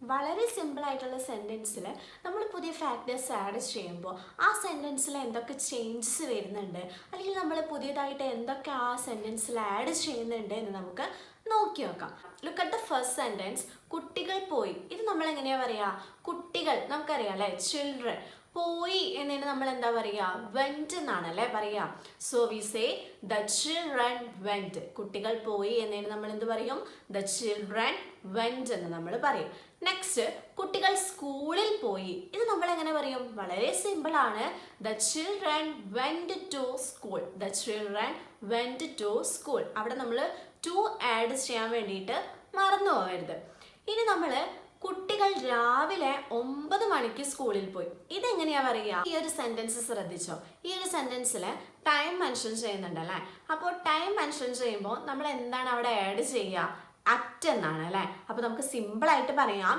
വളരെ സിമ്പിൾ ആയിട്ടുള്ള സെൻറ്റൻസിൽ നമ്മൾ പുതിയ ഫാക്ടേഴ്സ് ആഡ് ചെയ്യുമ്പോൾ ആ സെൻറ്റൻസിൽ എന്തൊക്കെ ചേഞ്ചസ് വരുന്നുണ്ട്, അല്ലെങ്കിൽ നമ്മൾ പുതിയതായിട്ട് എന്തൊക്കെ ആ സെൻറ്റൻസിൽ ആഡ് ചെയ്യുന്നുണ്ട് എന്ന് നമുക്ക് നോക്കി നോക്കാം. Look at the first sentence, കുട്ടികൾ പോയി. ഇത് നമ്മൾ എങ്ങനെയാ പറയുക? കുട്ടികൾ നമുക്കറിയാം അല്ലേ, ചിൽഡ്രൻ. പോയി എന്നതിന് നമ്മൾ എന്താ പറയുക? വെന്റ് എന്നാണ് അല്ലേ പറയുക. So we say the children went. കുട്ടികൾ പോയി എന്നതിന് നമ്മൾ എന്ത് പറയും? ദ ചിൽഡ്രൻ വെന്റ് എന്ന് നമ്മൾ പറയും. നെക്സ്റ്റ്, കുട്ടികൾ സ്കൂളിൽ പോയി. ഇത് നമ്മൾ എങ്ങനെ പറയും? വളരെ സിമ്പിൾ ആണ്. The children went to school. The children went to school. അവിടെ നമ്മൾ ടു ആഡ് ചെയ്യാൻ വേണ്ടിയിട്ട് മറന്നു പോകരുത്. ഇനി നമ്മൾ കുട്ടികൾ രാവിലെ 9 മണിക്ക് സ്കൂളിൽ പോയി. ഇതെങ്ങനെയാ പറയുക? ഈ ഒരു സെന്റൻസ് ശ്രദ്ധിച്ചോ? ഈ ഒരു സെന്റൻസിൽ ടൈം മെൻഷൻ ചെയ്യുന്നുണ്ടല്ലേ. അപ്പോൾ ടൈം മെൻഷൻ ചെയ്യുമ്പോൾ നമ്മൾ എന്താണ് അവിടെ ആഡ് ചെയ്യുക? അറ്റ് എന്നാണ് അല്ലേ. അപ്പോൾ നമുക്ക് സിമ്പിൾ ആയിട്ട് പറയാം,